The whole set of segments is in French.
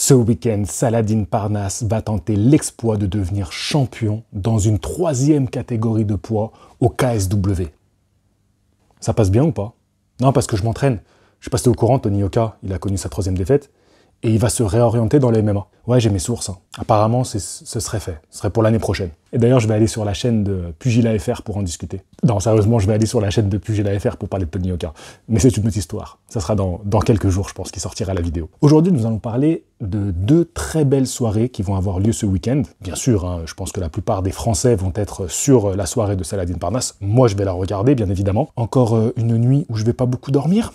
Ce week-end, Saladin Parnasse va tenter l'exploit de devenir champion dans une 3e catégorie de poids au KSW. Ça passe bien ou pas? Non, parce que je m'entraîne. Je sais pas si t'es au courant, Tony Yoka, il a connu sa 3e défaite et il va se réorienter dans le MMA. Ouais, j'ai mes sources. Apparemment, ce serait fait. Ce serait pour l'année prochaine. Et d'ailleurs, je vais aller sur la chaîne de Pugilat FR pour en discuter. Non, sérieusement, je vais aller sur la chaîne de Pugilat FR pour parler de Tony Yoka. Mais c'est une petite histoire. Ça sera dans quelques jours, je pense, qu'il sortira la vidéo. Aujourd'hui, nous allons parler de 2 très belles soirées qui vont avoir lieu ce week-end. Bien sûr, je pense que la plupart des Français vont être sur la soirée de Saladin Parnasse. Moi, je vais la regarder, bien évidemment. Encore une nuit où je vais pas beaucoup dormir.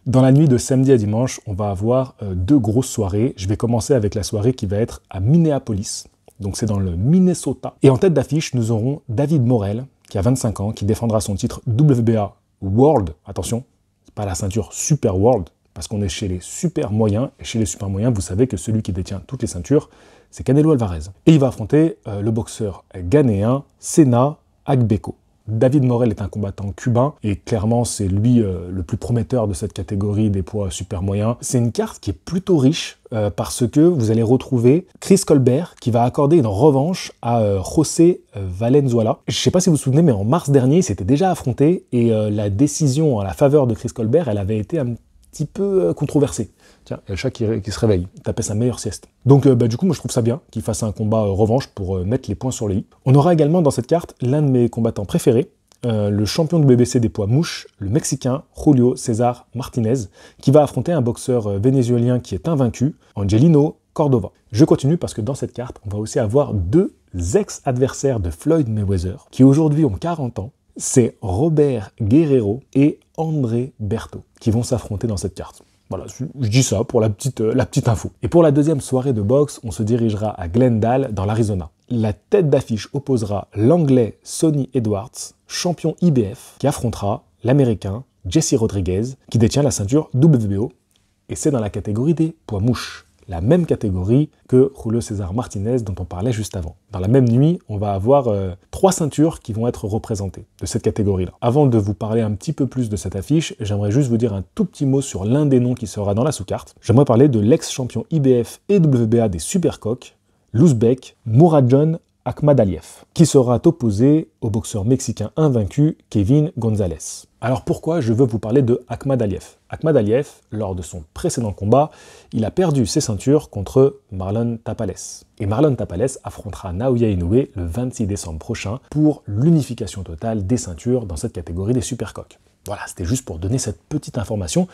Dans la nuit de samedi à dimanche, on va avoir 2 grosses soirées. Je vais commencer avec la soirée qui va être à Minneapolis. Donc c'est dans le Minnesota. Et en tête d'affiche, nous aurons David Morrell, qui a 25 ans, qui défendra son titre WBA World. Attention, c'est pas la ceinture Super World, parce qu'on est chez les super moyens. Et chez les super moyens, vous savez que celui qui détient toutes les ceintures, c'est Canelo Alvarez. Et il va affronter le boxeur ghanéen Sena Agbeko. David Morrell est un combattant cubain et clairement c'est lui le plus prometteur de cette catégorie des poids super moyens. C'est une carte qui est plutôt riche parce que vous allez retrouver Chris Colbert qui va accorder une revanche à José Valenzuela. Je ne sais pas si vous vous souvenez, mais en mars dernier, il s'était déjà affronté et la décision en la faveur de Chris Colbert, elle avait été un petit peu controversée. Tiens, il y a le chat qui se réveille, il tapait sa meilleure sieste. Donc du coup, moi je trouve ça bien qu'il fasse un combat revanche pour mettre les points sur les i. On aura également dans cette carte l'un de mes combattants préférés, le champion de WBC des poids mouches, le Mexicain Julio César Martinez, qui va affronter un boxeur vénézuélien qui est invaincu, Angelino Cordova. Je continue parce que dans cette carte, on va aussi avoir 2 ex-adversaires de Floyd Mayweather, qui aujourd'hui ont 40 ans. C'est Robert Guerrero et André Berto qui vont s'affronter dans cette carte. Voilà, je dis ça pour la petite info. Et pour la 2e soirée de boxe, on se dirigera à Glendale, dans l'Arizona. La tête d'affiche opposera l'Anglais Sonny Edwards, champion IBF, qui affrontera l'Américain Jesse Rodriguez, qui détient la ceinture WBO, et c'est dans la catégorie des poids mouches. La même catégorie que Julio César Martinez dont on parlait juste avant. Dans la même nuit, on va avoir 3 ceintures qui vont être représentées de cette catégorie-là. Avant de vous parler un petit peu plus de cette affiche, j'aimerais juste vous dire un tout petit mot sur l'un des noms qui sera dans la sous-carte. J'aimerais parler de l'ex-champion IBF et WBA des Supercoqs, l'Ouzbek Muradjon Akhmadaliev, qui sera opposé au boxeur mexicain invaincu Kevin Gonzalez. Alors pourquoi je veux vous parler de Akhmadaliev? Akhmadaliev, lors de son précédent combat, il a perdu ses ceintures contre Marlon Tapales. Et Marlon Tapales affrontera Naoya Inoue le 26 décembre prochain pour l'unification totale des ceintures dans cette catégorie des Supercoqs. Voilà, c'était juste pour donner cette petite information.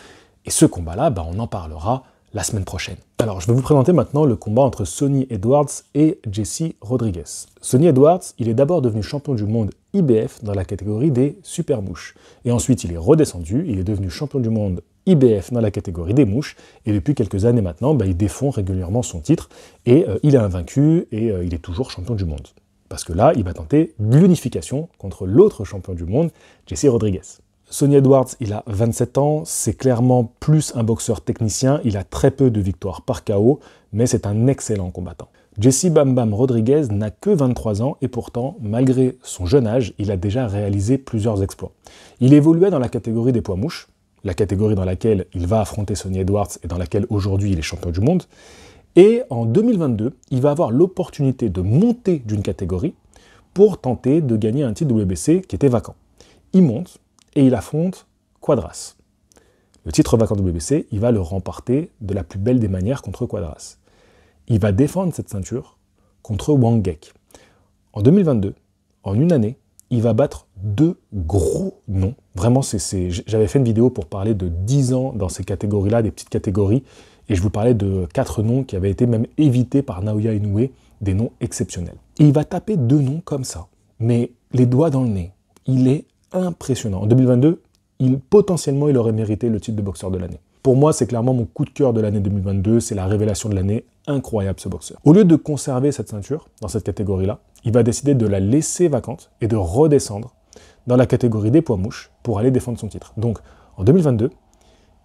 Et ce combat-là, on en parlera la semaine prochaine. Alors, je vais vous présenter maintenant le combat entre Sonny Edwards et Jesse Rodriguez. Sonny Edwards, il est d'abord devenu champion du monde IBF dans la catégorie des super mouches. Et ensuite, il est redescendu, il est devenu champion du monde IBF dans la catégorie des mouches. Et depuis quelques années maintenant, il défend régulièrement son titre. Et il est invaincu et il est toujours champion du monde. Parce que là, il va tenter l'unification contre l'autre champion du monde, Jesse Rodriguez. Sonny Edwards, il a 27 ans, c'est clairement plus un boxeur technicien, il a très peu de victoires par KO, mais c'est un excellent combattant. Jesse Bam Bam Rodriguez n'a que 23 ans et pourtant, malgré son jeune âge, il a déjà réalisé plusieurs exploits. Il évoluait dans la catégorie des poids mouches, la catégorie dans laquelle il va affronter Sonny Edwards et dans laquelle aujourd'hui il est champion du monde, et en 2022, il va avoir l'opportunité de monter d'une catégorie pour tenter de gagner un titre WBC qui était vacant. Il monte, et il affronte Quadras. Le titre vacant WBC, il va le remporter de la plus belle des manières contre Quadras. Il va défendre cette ceinture contre Wang Geck. En 2022, en une année, il va battre 2 gros noms. Vraiment, j'avais fait une vidéo pour parler de 10 ans dans ces catégories-là, des petites catégories, et je vous parlais de 4 noms qui avaient été même évités par Naoya Inoue, des noms exceptionnels. Et il va taper 2 noms comme ça, mais les doigts dans le nez. Il est impressionnant. En 2022, potentiellement, il aurait mérité le titre de boxeur de l'année. Pour moi, c'est clairement mon coup de cœur de l'année 2022, c'est la révélation de l'année, incroyable ce boxeur. Au lieu de conserver cette ceinture, dans cette catégorie-là, il va décider de la laisser vacante et de redescendre dans la catégorie des poids mouches pour aller défendre son titre. Donc, en 2022,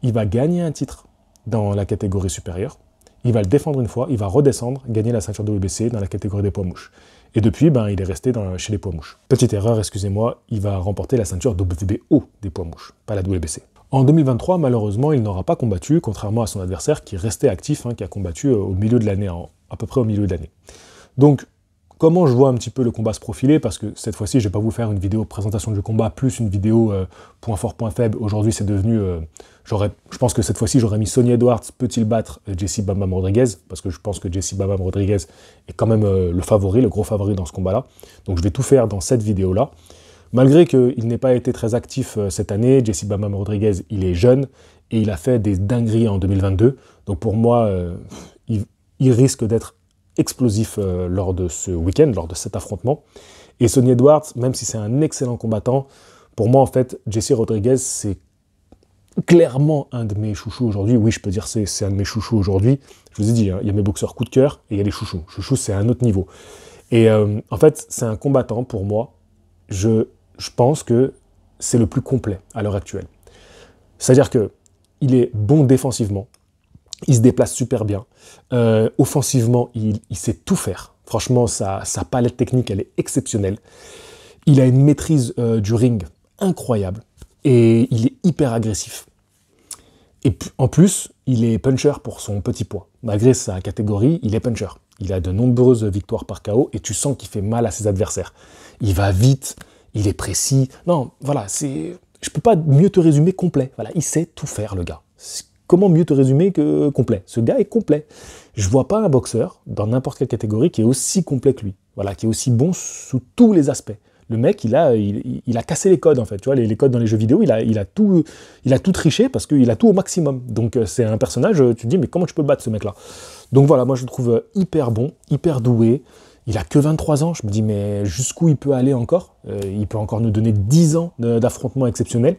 il va gagner un titre dans la catégorie supérieure, il va le défendre une fois, il va redescendre, gagner la ceinture WBC dans la catégorie des poids mouches. Et depuis, il est resté chez les poids mouches. Petite erreur, excusez-moi, il va remporter la ceinture WBO des poids mouches, pas la WBC. En 2023, malheureusement, il n'aura pas combattu, contrairement à son adversaire qui restait actif, hein, qui a combattu au milieu de l'année, à peu près au milieu de l'année. Donc, comment je vois un petit peu le combat se profiler, parce que cette fois-ci, je ne vais pas vous faire une vidéo présentation du combat, plus une vidéo point fort, point faible. Aujourd'hui, c'est devenu... je pense que cette fois-ci, j'aurais mis Sonny Edwards, peut-il battre Jesse Bam Bam Rodriguez, parce que je pense que Jesse Bam Bam Rodriguez est quand même le favori, le gros favori dans ce combat-là. Donc je vais tout faire dans cette vidéo-là. Malgré qu'il n'ait pas été très actif cette année, Jesse Bam Bam Rodriguez, il est jeune, et il a fait des dingueries en 2022. Donc pour moi, il risque d'être explosif lors de ce week-end, lors de cet affrontement. Et Sonny Edwards, même si c'est un excellent combattant, pour moi, en fait, Jesse Rodriguez, c'est clairement un de mes chouchous aujourd'hui. Oui, je peux dire c'est un de mes chouchous aujourd'hui. Je vous ai dit, hein, il y a mes boxeurs coup de cœur et il y a les chouchous. Chouchous, c'est un autre niveau. Et en fait, c'est un combattant, pour moi, je pense que c'est le plus complet à l'heure actuelle. C'est-à-dire qu'il est bon défensivement, il se déplace super bien. Offensivement, il sait tout faire. Franchement, sa palette technique, elle est exceptionnelle. Il a une maîtrise du ring incroyable. Et il est hyper agressif. Et en plus, il est puncher pour son petit poids. Malgré sa catégorie, il est puncher. Il a de nombreuses victoires par KO et tu sens qu'il fait mal à ses adversaires. Il va vite, il est précis. Non, voilà, je peux pas mieux te résumer complet. Voilà, il sait tout faire, le gars. Comment mieux te résumer que complet? Ce gars est complet. Je vois pas un boxeur, dans n'importe quelle catégorie, qui est aussi complet que lui. Voilà, qui est aussi bon sous tous les aspects. Le mec, il a cassé les codes, en fait. Tu vois, les codes dans les jeux vidéo, il a tout triché parce qu'il a tout au maximum. Donc, c'est un personnage, tu te dis, mais comment tu peux le battre, ce mec-là? Donc, voilà, moi, je le trouve hyper bon, hyper doué. Il a que 23 ans. Je me dis, mais jusqu'où il peut aller encore? Il peut encore nous donner 10 ans d'affrontements exceptionnels.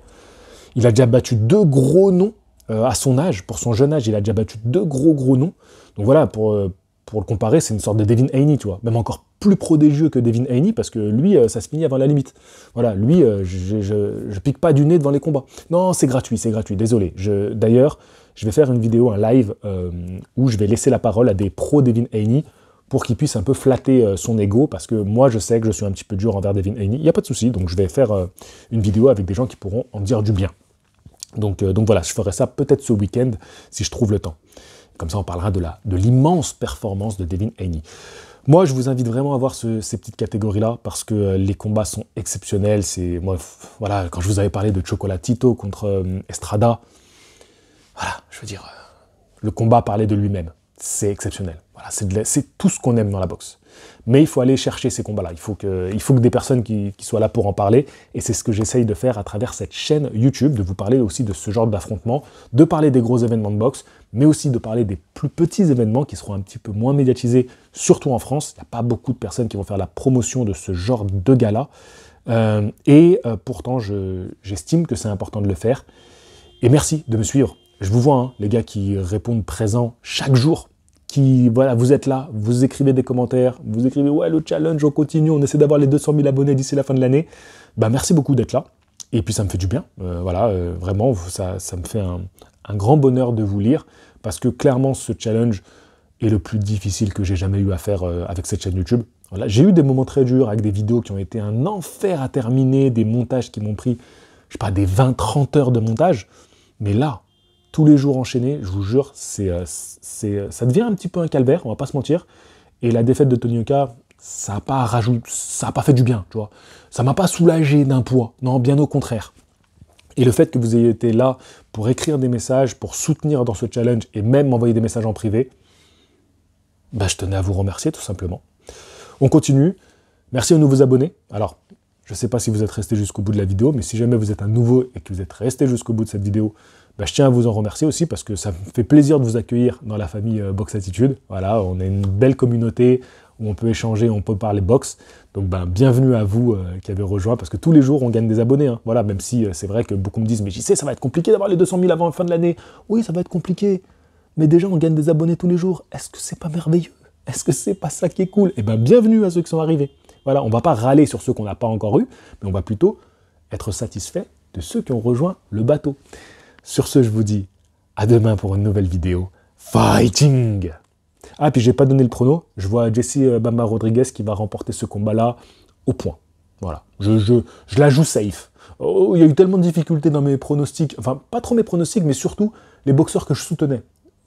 Il a déjà battu 2 gros noms à son âge. Pour son jeune âge, il a déjà battu 2 gros noms. Donc, voilà, pour le comparer, c'est une sorte de Devin Haney, tu vois. Même encore plus prodigieux que Devin Haney, parce que lui, ça se finit avant la limite. Voilà, lui, je pique pas du nez devant les combats. Non, c'est gratuit, désolé. D'ailleurs, je vais faire une vidéo, un live, où je vais laisser la parole à des pros Devin Haney, pour qu'ils puissent un peu flatter son ego, parce que moi, je sais que je suis un petit peu dur envers Devin Haney. Il n'y a pas de souci, donc je vais faire une vidéo avec des gens qui pourront en dire du bien. Donc voilà, je ferai ça peut-être ce week-end, si je trouve le temps. Comme ça, on parlera de l'immense performance de Devin Haney. Moi, je vous invite vraiment à voir ces petites catégories-là, parce que les combats sont exceptionnels. Moi, voilà, quand je vous avais parlé de Chocolatito contre Estrada, voilà, je veux dire, le combat parlait de lui-même. C'est exceptionnel. Voilà, c'est tout ce qu'on aime dans la boxe. Mais il faut aller chercher ces combats-là. Il faut que des personnes qui soient là pour en parler. Et c'est ce que j'essaye de faire à travers cette chaîne YouTube, de vous parler aussi de ce genre d'affrontement, de parler des gros événements de boxe, mais aussi de parler des plus petits événements qui seront un petit peu moins médiatisés, surtout en France. Il n'y a pas beaucoup de personnes qui vont faire la promotion de ce genre de gala. Pourtant, j'estime que c'est important de le faire. Et merci de me suivre. Je vous vois, hein, les gars qui répondent présents chaque jour. Voilà, vous êtes là, vous écrivez des commentaires, vous écrivez « Ouais, le challenge, on continue, on essaie d'avoir les 200 000 abonnés d'ici la fin de l'année. » Bah, merci beaucoup d'être là. Et puis, ça me fait du bien. Vraiment, ça me fait un grand bonheur de vous lire, parce que clairement, ce challenge est le plus difficile que j'ai jamais eu à faire avec cette chaîne YouTube. Voilà, j'ai eu des moments très durs avec des vidéos qui ont été un enfer à terminer, des montages qui m'ont pris, je sais pas, des 20-30 heures de montage. Mais là, tous les jours enchaînés, je vous jure, ça devient un petit peu un calvaire, on va pas se mentir. Et la défaite de Tony Yoka, ça n'a pas fait du bien, tu vois. Ça m'a pas soulagé d'un poids, non, bien au contraire. Et le fait que vous ayez été là pour écrire des messages, pour soutenir dans ce challenge, et même m'envoyer des messages en privé, bah, je tenais à vous remercier tout simplement. On continue. Merci aux nouveaux abonnés. Alors, je ne sais pas si vous êtes resté jusqu'au bout de la vidéo, mais si jamais vous êtes un nouveau et que vous êtes resté jusqu'au bout de cette vidéo, bah, je tiens à vous en remercier aussi, parce que ça me fait plaisir de vous accueillir dans la famille Box Attitude. Voilà, on est une belle communauté où on peut échanger, on peut parler boxe. Donc bienvenue à vous qui avez rejoint, parce que tous les jours on gagne des abonnés. Hein. Voilà, même si c'est vrai que beaucoup me disent « Mais j'y sais, ça va être compliqué d'avoir les 200 000 avant la fin de l'année. » Oui, ça va être compliqué, mais déjà on gagne des abonnés tous les jours. Est-ce que c'est pas merveilleux? Est-ce que c'est pas ça qui est cool? Eh bien, bienvenue à ceux qui sont arrivés. Voilà, on va pas râler sur ceux qu'on n'a pas encore eu, mais on va plutôt être satisfait de ceux qui ont rejoint le bateau. Sur ce, je vous dis à demain pour une nouvelle vidéo. Fighting! Ah, puis j'ai pas donné le prono. Je vois Jesse Bam Bam Rodriguez qui va remporter ce combat-là au point. Voilà. Je la joue safe. Oh, il y a eu tellement de difficultés dans mes pronostics, enfin pas trop mes pronostics, mais surtout les boxeurs que je soutenais.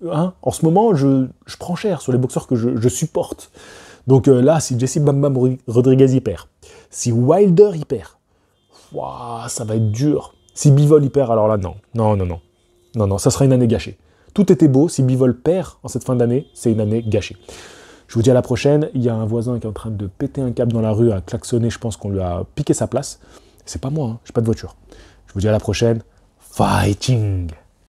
Hein, en ce moment, je prends cher sur les boxeurs que je supporte. Donc là, si Jesse Bam Bam Rodriguez y perd, si Wilder y perd, ouah, ça va être dur. Si Bivol y perd, alors là, non. Non, ça sera une année gâchée. Tout était beau, si Bivol perd en cette fin d'année, c'est une année gâchée. Je vous dis à la prochaine, il y a un voisin qui est en train de péter un câble dans la rue, à klaxonner, je pense qu'on lui a piqué sa place. C'est pas moi, hein, j'ai pas de voiture. Je vous dis à la prochaine, fighting!